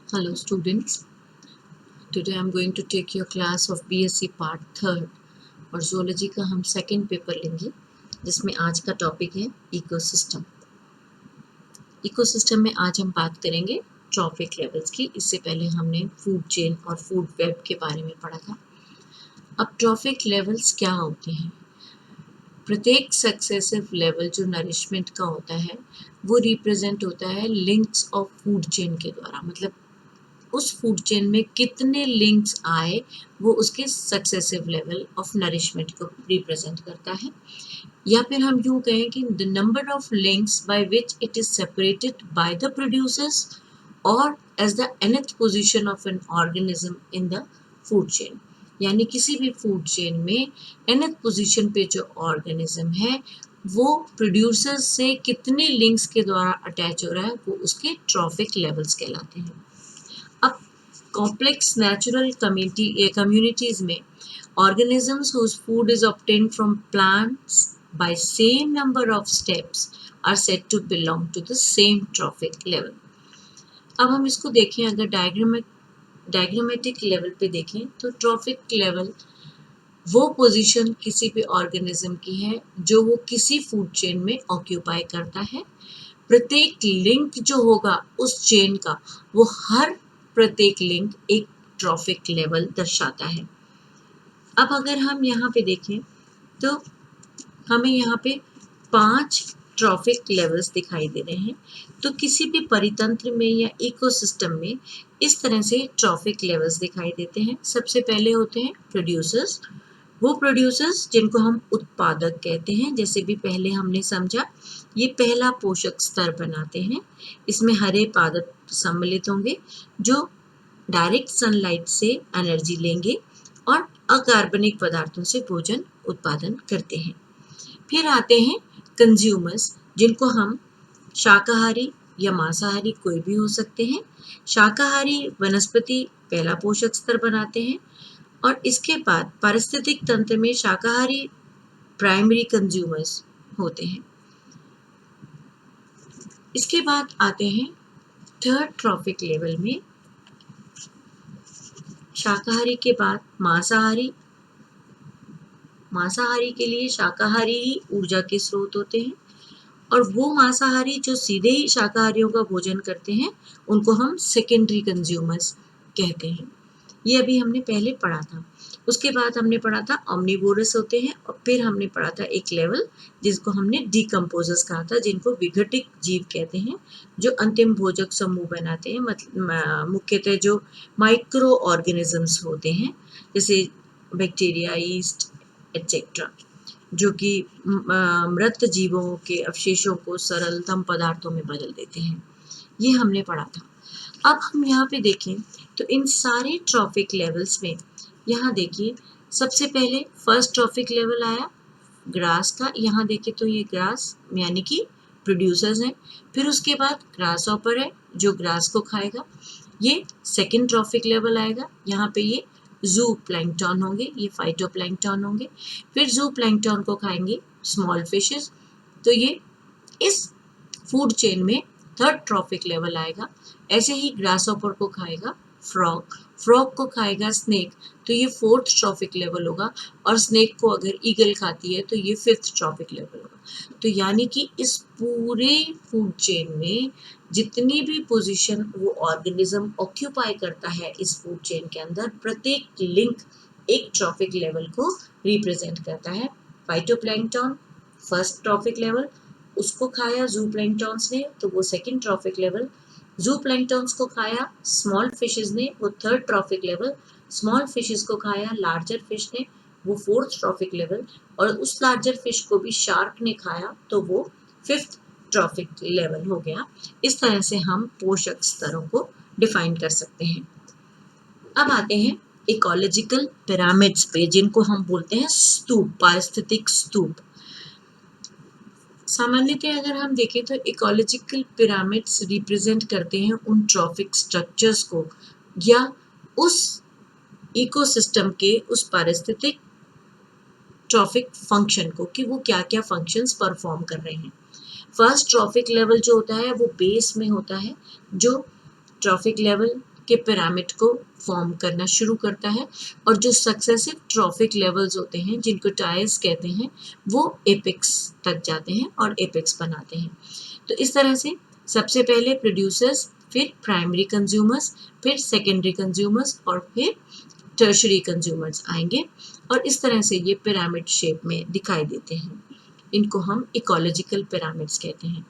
Hello students, today I am going to take your class of BSc Part 3rd और zoology का हम second paper लेंगे जिसमें आज का टॉपिक है इकोसिस्टम। इकोसिस्टम में आज हम बात करेंगे ट्रॉफिक लेवल्स की। इससे पहले हमने फूड चेन और फूड वेब के बारे में पढ़ा था। अब ट्रॉफिक लेवल्स क्या होते हैं? प्रत्येक सक्सेसिव लेवल जो नरिशमेंट का होता है वो रिप्रेजेंट होता है लिंक्स ऑफ फूड चेन के द्वारा, मतलब उस फूड चेन में कितने लिंक्स आए वो उसके सक्सेसिव लेवल ऑफ नरिशमेंट को रिप्रेजेंट करता है। या फिर हम यूँ कहें कि the number of links by which it is separated by the producers और as the nth position of an organism in the food chain. यानी किसी भी फूड चेन में nth पोजीशन पे जो ऑर्गेनिज्म है वो प्रोड्यूसर्स से कितने लिंक्स के द्वारा अटैच हो रहा है वो उसके ट्रॉफिक लेवल्स कहलाते हैं। अब कॉम्प्लेक्स नेचुरल communities में organisms whose food is obtained from plants by same number of steps are said to belong to the same trophic level। अब हम इसको देखें, अगर डायग्रामेटिक लेवल पे देखें तो ट्रॉफिक लेवल वो पोजीशन किसी भी ऑर्गेनिज्म की है जो वो किसी फूड चेन में ऑक्यूपाई करता है। प्रत्येक लिंक जो होगा उस चेन का वो हर प्रत्येक लिंक एक ट्रॉफिक लेवल दर्शाता है। अब अगर हम यहाँ पे देखें तो हमें यहाँ पे 5 ट्रॉफिक लेवल्स दिखाई दे रहे हैं। तो किसी भी परितंत्र में या इकोसिस्टम में इस तरह से ट्रॉफिक लेवल्स दिखाई देते हैं। सबसे पहले होते हैं प्रोड्यूसर्स, वो प्रोड्यूसर्स जिनको हम उत्पादक कहते हैं। जैसे भी पहले हमने समझा, ये पहला पोषक स्तर बनाते हैं। इसमें हरे पादप सम्मिलित होंगे जो डायरेक्ट सनलाइट से एनर्जी लेंगे और अकार्बनिक पदार्थों से भोजन उत्पादन करते हैं। फिर आते हैं कंज्यूमर्स, जिनको हम शाकाहारी या मांसाहारी कोई भी हो सकते हैं। शाकाहारी वनस्पति पहला पोषक स्तर बनाते हैं और इसके बाद पारिस्थितिक तंत्र में शाकाहारी प्राइमरी कंज्यूमर्स होते हैं। इसके बाद आते हैं थर्ड ट्रॉफिक लेवल में, शाकाहारी के बाद मांसाहारी। मांसाहारी के लिए शाकाहारी ही ऊर्जा के स्रोत होते हैं और वो मांसाहारी जो सीधे ही शाकाहारियों का भोजन करते हैं उनको हम सेकेंडरी कंज्यूमर्स कहते हैं। ये अभी हमने पहले पढ़ा था। उसके बाद हमने पढ़ा था ऑमनिवोरस होते हैं और फिर हमने पढ़ा था एक लेवल जिसको हमने डिकम्पोजर्स कहा था, जिनको विघटित जीव कहते हैं, जो अंतिम भोजक समूह बनाते हैं। मतलब मुख्यतः जो माइक्रो ऑर्गेनिजम्स होते हैं जैसे बैक्टीरिया, ईस्ट एटसेट्रा, जो कि मृत जीवों के अवशेषों को सरलतम पदार्थों में बदल देते हैं। ये हमने पढ़ा था। अब हम यहाँ पे देखें तो इन सारे ट्रॉफिक लेवल्स में यहाँ देखिए सबसे पहले फर्स्ट ट्रॉफिक लेवल आया ग्रास का। यहाँ देखिए तो ये ग्रास यानी कि प्रोड्यूसर्स हैं। फिर उसके बाद ग्रास ऑपर है जो ग्रास को खाएगा। ये सेकेंड ट्रॉफिक लेवल आएगा। यहाँ पे ये जू प्लैंकटन होंगे, ये फाइटो प्लैंकटन होंगे। फिर जू प्लैंकटन को खाएंगे स्मॉल फिशेस। तो ये इस फूड चेन में थर्ड ट्रॉफिक लेवल आएगा। ऐसे ही ग्रास ऑपर को खाएगा फ्रॉग, फ्रॉग को खाएगा स्नेक, तो ये फोर्थ ट्रॉफिक लेवल होगा। और स्नेक को अगर ईगल खाती है तो ये फिफ्थ ट्रॉफिक लेवल होगा। तो यानी कि इस पूरे फूड चेन में जितनी भी पोजीशन वो ऑर्गेनिज्म ऑक्यूपाई करता है इस फूड चेन के अंदर, प्रत्येक लिंक एक ट्रॉफिक लेवल को रिप्रेजेंट करता है। फाइटोप्लैंक्टन फर्स्ट ट्रॉफिक लेवल, उसको खाया जू प्लैंक्टन्स ने तो वो सेकंड ट्रॉफिक लेवल। जू प्लैंक्टन्स को खाया स्मॉल फिशेस ने वो third trophic level. Small fishes को खाया लार्जर फिश ने वो फोर्थ ट्रॉफिक लेवल। और उस लार्जर फिश को भी शार्क ने खाया तो वो फिफ्थ ट्रॉफिक लेवल हो गया। इस तरह से हम पोषक स्तरों को डिफाइन कर सकते हैं। अब आते हैं इकोलॉजिकल पिरामिड्स पे, जिनको हम बोलते हैं स्तूप, पारिस्थितिक स्तूप। सामान्यतः अगर हम देखें तो इकोलॉजिकल पिरामिड्स रिप्रेजेंट करते हैं उन ट्रॉफिक स्ट्रक्चर्स को या उस इकोसिस्टम के उस पारिस्थितिक ट्रॉफिक फंक्शन को कि वो क्या क्या फंक्शंस परफॉर्म कर रहे हैं। फर्स्ट ट्रॉफिक लेवल जो होता है वो बेस में होता है, जो ट्रॉफिक लेवल के पिरामिड को फॉर्म करना शुरू करता है और जो सक्सेसिव ट्रॉफिक लेवल्स होते हैं जिनको टायर्स कहते हैं वो एपिक्स तक जाते हैं और एपिक्स बनाते हैं। तो इस तरह से सबसे पहले प्रोड्यूसर्स, फिर प्राइमरी कंज्यूमर्स, फिर सेकेंडरी कंज्यूमर्स और फिर टर्शरी कंज्यूमर्स आएंगे और इस तरह से ये पिरामिड शेप में दिखाई देते हैं। इनको हम इकोलॉजिकल पिरामिड्स कहते हैं।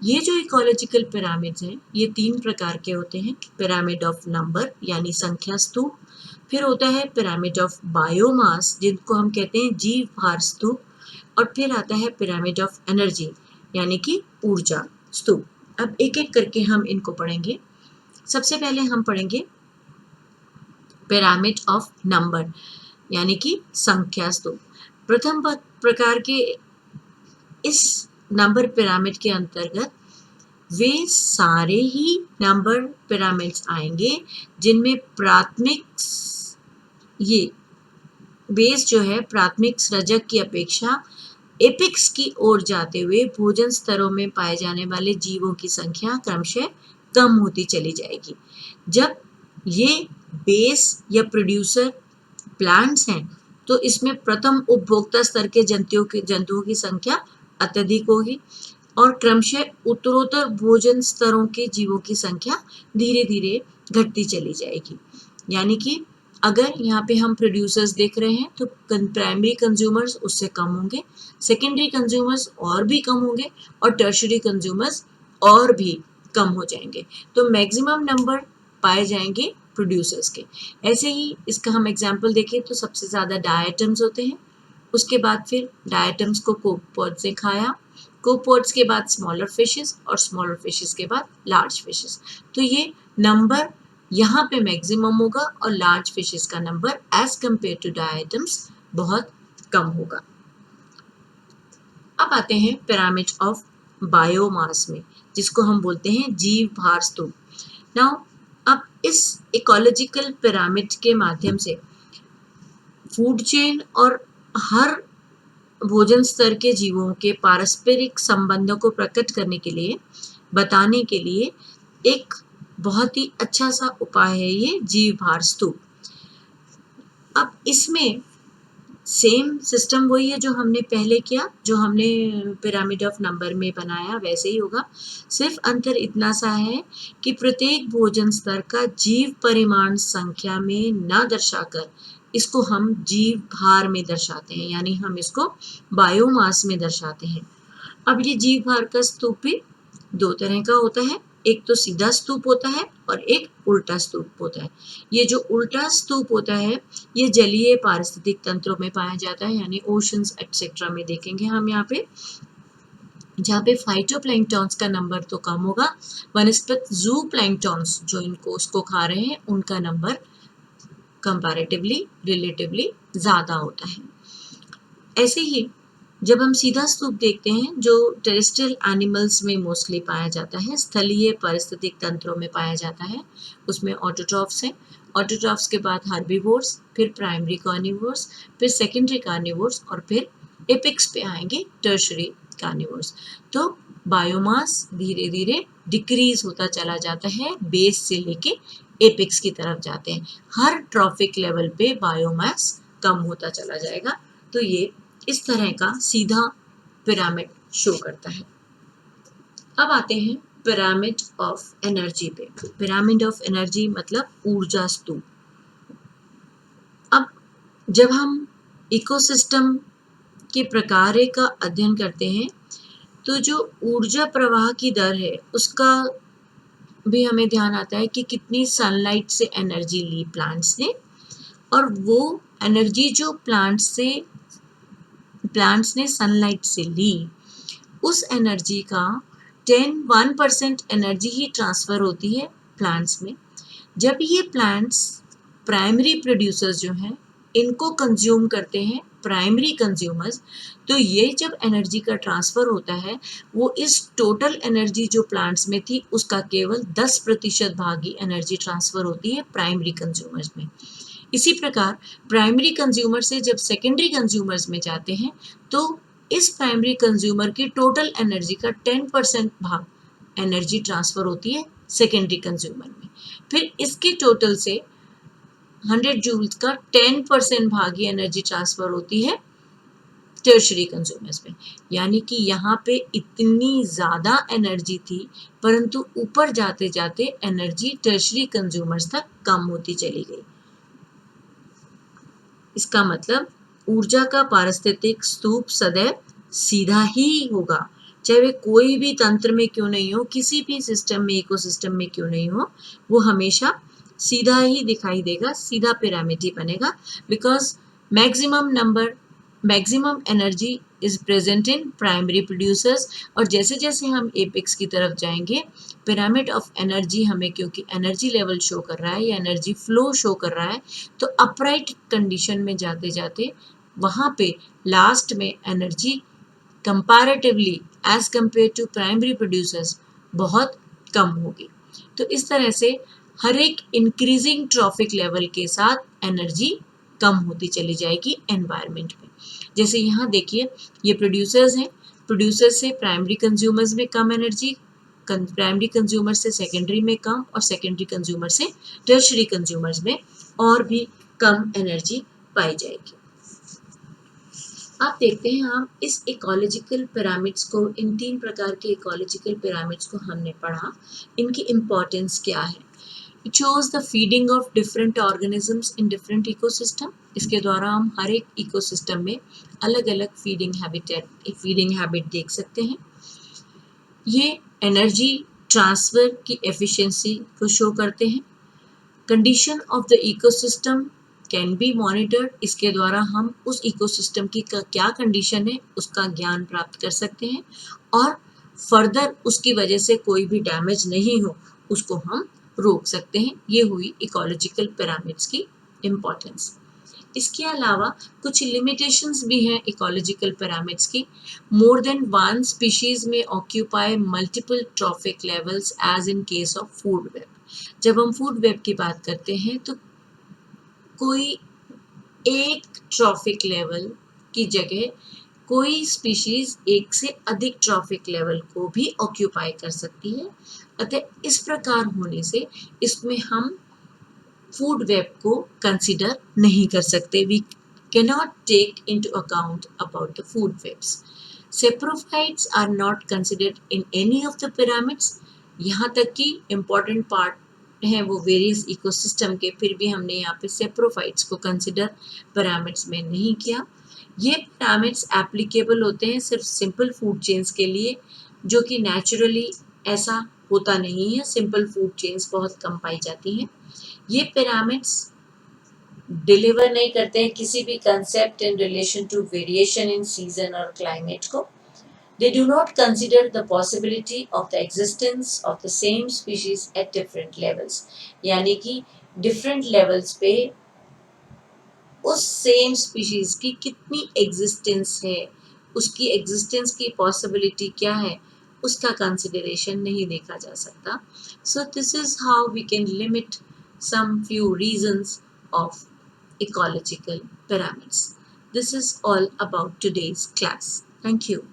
ये जो इकोलॉजिकल पिरामिड्स हैं ये 3 प्रकार के होते हैं। पिरामिड ऑफ नंबर यानी संख्या स्तूप, फिर होता है पिरामिड ऑफ बायोमास जिनको हम कहते हैं जीव भार स्तूप, और फिर आता है पिरामिड ऑफ एनर्जी यानी कि ऊर्जा स्तूप। अब एक एक करके हम इनको पढ़ेंगे। सबसे पहले हम पढ़ेंगे पिरामिड ऑफ नंबर यानी कि संख्या स्तूप। प्रथम प्रकार के इस नंबर पिरामिड के अंतर्गत वे सारे ही नंबर पिरामिड्स आएंगे जिनमें प्राथमिक ये बेस जो है प्राथमिक सृजक की अपेक्षा एपिक्स की ओर जाते हुए भोजन स्तरों में पाए जाने वाले जीवों की संख्या क्रमशः कम होती चली जाएगी। जब ये बेस या प्रोड्यूसर प्लांट्स हैं तो इसमें प्रथम उपभोक्ता स्तर के जंतुओं की संख्या अत्यधिक होगी और क्रमशः उत्तरोत्तर भोजन स्तरों के जीवों की संख्या धीरे धीरे घटती चली जाएगी। यानी कि अगर यहाँ पे हम प्रोड्यूसर्स देख रहे हैं तो प्राइमरी कंज्यूमर्स उससे कम होंगे, सेकेंडरी कंज्यूमर्स और भी कम होंगे और टर्शरी कंज्यूमर्स और भी कम हो जाएंगे। तो मैक्सिमम नंबर पाए जाएंगे प्रोड्यूसर्स के। ऐसे ही इसका हम एग्जाम्पल देखें तो सबसे ज़्यादा डायटम्स होते हैं, उसके बाद फिर डायटम्स को कोपोड्स ने खाया, कोपोड्स के बाद स्मॉलर फिशेस और स्मॉलर फिशेस के बाद लार्ज फिशेस। तो ये नंबर यहाँ पे मैक्सिमम होगा और लार्ज फिशेस का number as compare to diatoms बहुत कम होगा। अब आते हैं पिरामिड ऑफ बायोमास में जिसको हम बोलते हैं जीव भार स्तूप। नाउ अब इस इकोलॉजिकल पिरामिड के माध्यम से फूड चेन और हर भोजन स्तर के जीवों के पारस्परिक संबंधों को प्रकट करने के लिए, बताने के लिए एक बहुत ही अच्छा सा उपाय है ये जीव भार स्तूप। अब इसमें सेम सिस्टम वही है जो हमने पहले किया, जो हमने पिरामिड ऑफ नंबर में बनाया वैसे ही होगा। सिर्फ अंतर इतना सा है कि प्रत्येक भोजन स्तर का जीव परिमाण संख्या में न दर्शाकर इसको हम जीव भार में दर्शाते हैं, यानी हम इसको बायोमास में दर्शाते हैं। अब ये जीव भार का स्तूप भी 2 तरह का होता है, एक तो सीधा स्तूप होता है और एक उल्टा स्तूप होता है। ये जो उल्टा स्तूप होता है ये जलीय पारिस्थितिक तंत्रों में पाया जाता है, यानी ओशंस एक्सेट्रा में देखेंगे हम यहाँ पे, जहाँ पे फाइटोप्लैंक्टन्स का नंबर तो कम होगा, वनस्पत ज़ूप्लैंक्टन्स जो इनको उसको खा रहे हैं उनका नंबर कंपैरेटिवली रिलेटिवली ज़्यादा होता है। ऐसे ही जब हम सीधा स्तूप देखते हैं जो टेरेस्ट्रियल एनिमल्स में मोस्टली पाया जाता है, स्थलीय पारिस्थितिक तंत्रों में पाया जाता है, उसमें ऑटोट्रॉफ्स हैं। ऑटोट्रॉफ्स के बाद हर्बीवोर्स, फिर प्राइमरी कार्निवोर्स, फिर सेकेंडरी कार्निवोर्स और फिर एपिक्स पे आएंगे टर्शरी कार्निवोर्स। तो बायोमास धीरे धीरे डिक्रीज होता चला जाता है, बेस से लेके एपिक्स की तरफ जाते हैं। हर ट्रॉफिक लेवल पे बायोमास कम होता चला जाएगा। तो ये इस तरह का सीधा पिरामिड शो करता है। अब आते हैं पिरामिड ऑफ एनर्जी पे। पिरामिड ऑफ एनर्जी मतलब ऊर्जा स्तूप। अब जब हम इकोसिस्टम के प्रकार का अध्ययन करते हैं तो जो ऊर्जा प्रवाह की दर है उसका भी हमें ध्यान आता है कि कितनी सनलाइट से एनर्जी ली प्लांट्स ने, और वो एनर्जी जो प्लांट्स ने सनलाइट से ली उस एनर्जी का 1% एनर्जी ही ट्रांसफ़र होती है प्लांट्स में। जब ये प्लांट्स प्राइमरी प्रोड्यूसर्स जो हैं इनको कंज्यूम करते हैं, प्राइमरी कंज्यूमर्स, तो ये जब एनर्जी का ट्रांसफ़र होता है वो इस टोटल एनर्जी जो प्लांट्स में थी उसका केवल 10% भाग ही एनर्जी ट्रांसफ़र होती है प्राइमरी कंज्यूमर्स में। इसी प्रकार प्राइमरी कंज्यूमर से जब सेकेंडरी कंज्यूमर्स में जाते हैं तो इस प्राइमरी कंज्यूमर की टोटल एनर्जी का 10% भाग एनर्जी ट्रांसफ़र होती है सेकेंडरी कंज्यूमर में। फिर इसके टोटल से 100 जूल्स का 10% भाग ही एनर्जी ट्रांसफर होती है टर्शरी कंज्यूमर्स में। यानी कि यहाँ पे इतनी ज़्यादा एनर्जी थी, परंतु ऊपर जाते जाते एनर्जी टर्शरी कंज्यूमर्स तक कम होती चली गई। इसका मतलब ऊर्जा का पारिस्थितिक स्तूप सदैव सीधा ही होगा, चाहे वे कोई भी तंत्र में क्यों नहीं हो, किसी भी सिस्टम में, इकोसिस्टम में क्यों नहीं हो, वो हमेशा सीधा ही दिखाई देगा, सीधा पिरामिड ही बनेगा। Because maximum energy is present in primary producers. और जैसे जैसे हम एपेक्स की तरफ जाएंगे, पिरामिड ऑफ एनर्जी हमें क्योंकि एनर्जी लेवल शो कर रहा है या एनर्जी फ्लो शो कर रहा है, तो अपराइट कंडीशन में जाते जाते वहाँ पे लास्ट में energy comparatively as compare to primary producers बहुत कम होगी। तो इस तरह से हर एक इंक्रीजिंग ट्रॉफिक लेवल के साथ एनर्जी कम होती चली जाएगी एनवायरनमेंट में। जैसे यहाँ देखिए, ये प्रोड्यूसर्स हैं, प्रोड्यूसर्स से प्राइमरी कंज्यूमर्स में कम एनर्जी, प्राइमरी कंज्यूमर से सेकेंडरी में कम, और सेकेंडरी कंज्यूमर से टर्शरी कंज्यूमर्स में और भी कम एनर्जी पाई जाएगी। आप देखते हैं, हम इस इकोलॉजिकल पिरामिड्स को, इन 3 प्रकार के इकोलॉजिकल पिरामिड्स को हमने पढ़ा। इनकी इम्पोर्टेंस क्या है? It shows the feeding of different organisms in different ecosystem. इसके द्वारा हम हर एक इकोसिस्टम में अलग अलग फीडिंग हैबिट देख सकते हैं। ये एनर्जी ट्रांसफर की एफिशिएंसी को शो करते हैं। Condition of the ecosystem can be monitored. इसके द्वारा हम उस इकोसिस्टम की क्या कंडीशन है उसका ज्ञान प्राप्त कर सकते हैं, और फर्दर उसकी वजह से कोई भी डैमेज नहीं हो उसको हम रोक सकते हैं। ये हुई इकोलॉजिकल पिरामिड्स की इम्पोर्टेंस। इसके अलावा कुछ लिमिटेशंस भी हैं इकोलॉजिकल पिरामिड्स की। मोर देन वन स्पीशीज में occupy multiple trophic levels as in case of food web. जब हम फूड वेब की बात करते हैं तो कोई एक ट्रॉफिक लेवल की जगह कोई स्पीशीज एक से अधिक ट्रॉफिक लेवल को भी ऑक्यूपाई कर सकती है। अतः इस प्रकार होने से इसमें हम फूड वेब को कंसिडर नहीं कर सकते। We cannot take into account about the food webs. Saprophytes are not considered in any of the pyramids. यहाँ तक कि important part है वो वेरियस इकोसिस्टम के, फिर भी हमने यहाँ पे सेप्रोफाइट्स को कंसिडर पिरामिड्स में नहीं किया। ये पिरामिड्स एप्लीकेबल होते हैं सिर्फ सिंपल फूड चेन्स के लिए, जो कि नेचुरली ऐसा होता नहीं है। सिंपल फूड चेन्स बहुत कम पाई जाती हैं। ये पिरामिड्स डिलीवर नहीं करते हैं किसी भी concept in relation to variation in season और क्लाइमेट को। They do not consider the possibility of the existence of the same species at different levels. यानी कि different levels पे उस same species की कितनी existence है, उसकी existence की possibility क्या है, उसका consideration नहीं देखा जा सकता। So this is how we can limit some few reasons of ecological pyramids. This is all about today's class. Thank you.